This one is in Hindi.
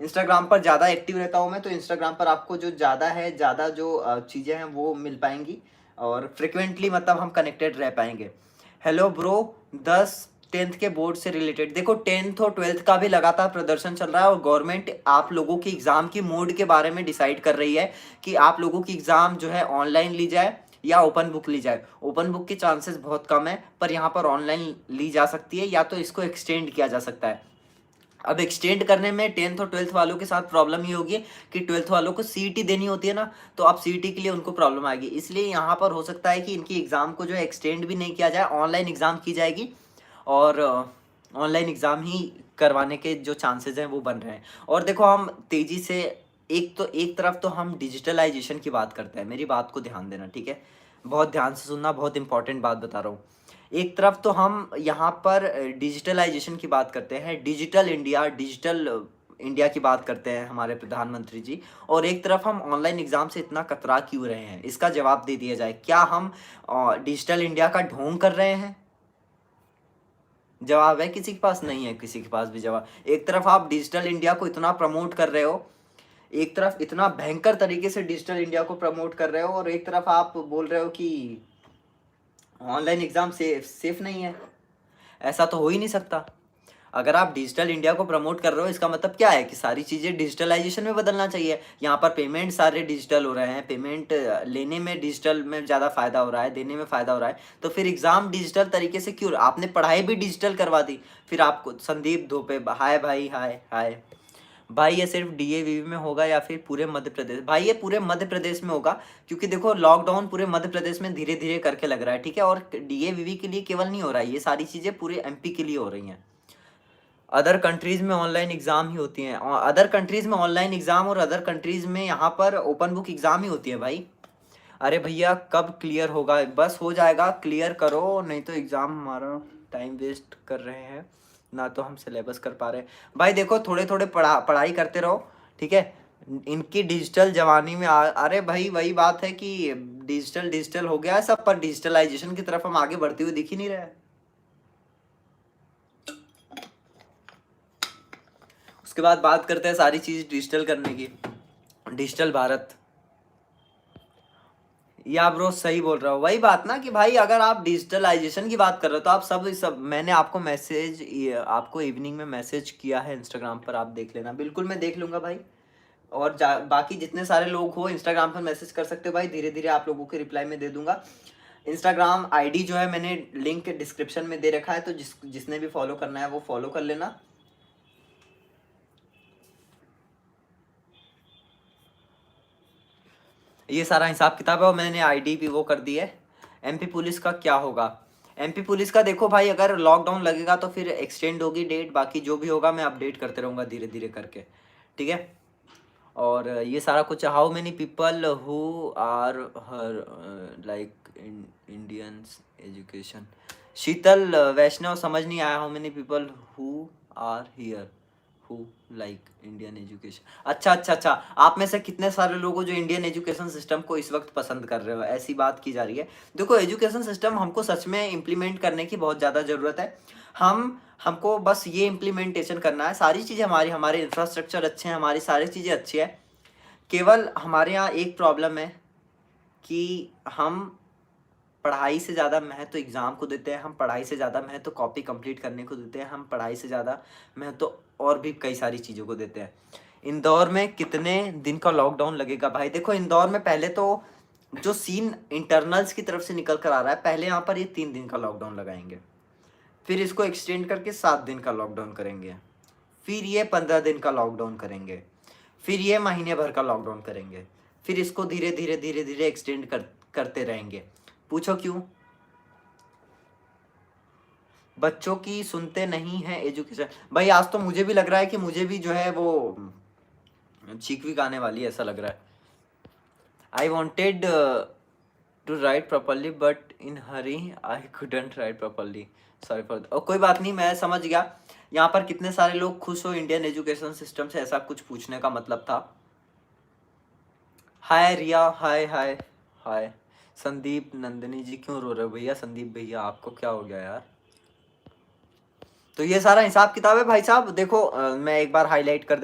इंस्टाग्राम पर ज़्यादा एक्टिव रहता हूँ मैं, तो इंस्टाग्राम पर आपको जो ज़्यादा है, ज़्यादा जो चीज़ें हैं वो मिल पाएंगी और फ्रिक्वेंटली मतलब हम कनेक्टेड रह पाएंगे। हेलो ब्रो, 10th के बोर्ड से रिलेटेड देखो, 10th और 12th का भी लगातार प्रदर्शन चल रहा है और गवर्नमेंट आप लोगों की एग्ज़ाम की मोड के बारे में डिसाइड कर रही है कि आप लोगों की एग्ज़ाम जो है ऑनलाइन ली जाए या ओपन बुक ली जाए। ओपन बुक के चांसेस बहुत कम है, पर यहाँ पर ऑनलाइन ली जा सकती है या तो इसको एक्सटेंड किया जा सकता है। अब एक्सटेंड करने में 10th और 12th वालों के साथ प्रॉब्लम ये होगी कि 12th वालों को सीईटी देनी होती है ना, तो अब सीईटी के लिए उनको प्रॉब्लम आएगी। इसलिए यहाँ पर हो सकता है कि इनकी एग्ज़ाम को जो है एक्सटेंड भी नहीं किया जाए, ऑनलाइन एग्ज़ाम की जाएगी और ऑनलाइन एग्ज़ाम ही करवाने के जो चांसेस हैं वो बन रहे हैं। और देखो हम तेज़ी से एक तरफ तो हम डिजिटलाइजेशन की बात करते हैं, मेरी बात को ध्यान देना, ठीक है, बहुत ध्यान से सुनना, बहुत इंपॉर्टेंट बात बता रहा हूँ। एक तरफ तो हम यहाँ पर डिजिटलाइजेशन की बात करते हैं, डिजिटल इंडिया की बात करते हैं हमारे प्रधानमंत्री जी, और एक तरफ हम ऑनलाइन एग्ज़ाम से इतना कतरा क्यों रहे हैं, इसका जवाब दे दिया जाए। क्या हम डिजिटल इंडिया का ढोंग कर रहे हैं? जवाब है किसी के पास? नहीं है किसी के पास भी जवाब। एक तरफ आप डिजिटल इंडिया को इतना प्रमोट कर रहे हो, एक तरफ इतना भयंकर तरीके से डिजिटल इंडिया को प्रमोट कर रहे हो, और एक तरफ आप बोल रहे हो कि ऑनलाइन एग्ज़ाम सेफ नहीं है। ऐसा तो हो ही नहीं सकता। अगर आप डिजिटल इंडिया को प्रमोट कर रहे हो, इसका मतलब क्या है कि सारी चीज़ें डिजिटलाइजेशन में बदलना चाहिए। यहाँ पर पेमेंट सारे डिजिटल हो रहे हैं, पेमेंट लेने में डिजिटल में ज़्यादा फ़ायदा हो रहा है, देने में फ़ायदा हो रहा है, तो फिर एग्ज़ाम डिजिटल तरीके से क्यों? आपने पढ़ाई भी डिजिटल करवा दी, फिर आपको संदीप धोपे, हाय भाई, हाय हाय भाई, ये सिर्फ डीएवीवी में होगा या फिर पूरे मध्य प्रदेश? भाई ये पूरे मध्य प्रदेश में होगा, क्योंकि देखो लॉकडाउन पूरे मध्य प्रदेश में धीरे धीरे करके लग रहा है, ठीक है, और डीएवीवी के लिए केवल नहीं हो रहा है, ये सारी चीज़ें पूरे एमपी के लिए हो रही हैं। अदर कंट्रीज़ में ऑनलाइन एग्ज़ाम ही होती हैं, अदर कंट्रीज़ में ऑनलाइन एग्ज़ाम और अदर कंट्रीज़ में यहाँ पर ओपन बुक एग्ज़ाम ही होती है भाई। अरे भैया कब क्लियर होगा? बस हो जाएगा, क्लियर करो, नहीं तो एग्ज़ाम हमारा टाइम वेस्ट कर रहे हैं, ना तो हम सिलेबस कर पा रहे हैं। भाई देखो थोड़े थोड़े पढ़ाई करते रहो, ठीक है। इनकी डिजिटल जवानी में अरे भाई वही बात है कि डिजिटल हो गया है सब, पर डिजिटलाइजेशन की तरफ हम आगे बढ़ते हुए दिख ही नहीं रहे हैं। उसके बाद बात करते हैं सारी चीज़ डिजिटल करने की, डिजिटल भारत। या ब्रो सही बोल रहा हूँ, वही बात ना कि भाई अगर आप डिजिटलाइजेशन की बात कर रहे हो तो आप सब मैंने आपको आपको इवनिंग में मैसेज किया है इंस्टाग्राम पर, आप देख लेना। बिल्कुल मैं देख लूँगा भाई, और बाकी जितने सारे लोग हो इंस्टाग्राम पर मैसेज कर सकते हो भाई, धीरे धीरे आप लोगों के रिप्लाई में दे दूंगा। इंस्टाग्राम आईडी जो है मैंने लिंक डिस्क्रिप्शन में दे रखा है, तो जिसने भी फॉलो करना है वो फॉलो कर लेना। ये सारा हिसाब किताब है और मैंने आईडी भी वो कर दी है। एमपी पुलिस का क्या होगा? एमपी पुलिस का देखो भाई, अगर लॉकडाउन लगेगा तो फिर एक्सटेंड होगी डेट, बाकी जो भी होगा मैं अपडेट करते रहूँगा धीरे धीरे करके, ठीक है। और ये सारा कुछ, how many people who are her like Indians education. Sheetal Vaishnav समझ नहीं आया, how many people who are here who like Indian education. अच्छा अच्छा अच्छा, आप में से कितने सारे लोग हो जो इंडियन एजुकेशन सिस्टम को इस वक्त पसंद कर रहे हो, ऐसी बात की जा रही है। देखो एजुकेशन सिस्टम हमको सच में इम्प्लीमेंट करने की बहुत ज़्यादा ज़रूरत है। हमको बस ये इम्प्लीमेंटेशन करना है, सारी चीज़ें हमारे इंफ्रास्ट्रक्चर अच्छे हैं, हमारी सारी चीज़ें अच्छी है। केवल हमारे यहाँ एक प्रॉब्लम है कि हम पढ़ाई से ज़्यादा महत्व एग्ज़ाम को देते हैं, हम पढ़ाई से ज़्यादा महत्व कॉपी कंप्लीट करने को देते हैं, हम पढ़ाई से ज़्यादा महत्व और भी कई सारी चीज़ों को देते हैं। इंदौर में कितने दिन का लॉकडाउन लगेगा? भाई देखो इंदौर में पहले तो जो सीन इंटरनल्स की तरफ से निकल कर आ रहा है, पहले यहाँ पर ये 3 दिन का लॉकडाउन लगाएंगे, फिर इसको एक्सटेंड करके 7 दिन का लॉकडाउन करेंगे, फिर ये 15 दिन का लॉकडाउन करेंगे, फिर ये महीने भर का लॉकडाउन करेंगे, फिर इसको धीरे धीरे धीरे धीरे एक्सटेंड करते रहेंगे। पूछो क्यों? बच्चों की सुनते नहीं है एजुकेशन। भाई आज तो मुझे भी लग रहा है कि मुझे भी जो है वो चीख वीक आने वाली है, ऐसा लग रहा है। I wanted to write properly but in hurry I couldn't write properly, sorry for. और कोई बात नहीं, मैं समझ गया यहाँ पर कितने सारे लोग खुश हो इंडियन एजुकेशन सिस्टम से, ऐसा कुछ पूछने का मतलब था। हाय रिया, हाय हाय हाय। संदीप नंदिनी जी क्यों रो रहे हो भैया? संदीप भैया आपको क्या हो गया यार? तो ये सारा हिसाब किताब है भाई साहब। देखो मैं एक बार हाईलाइट कर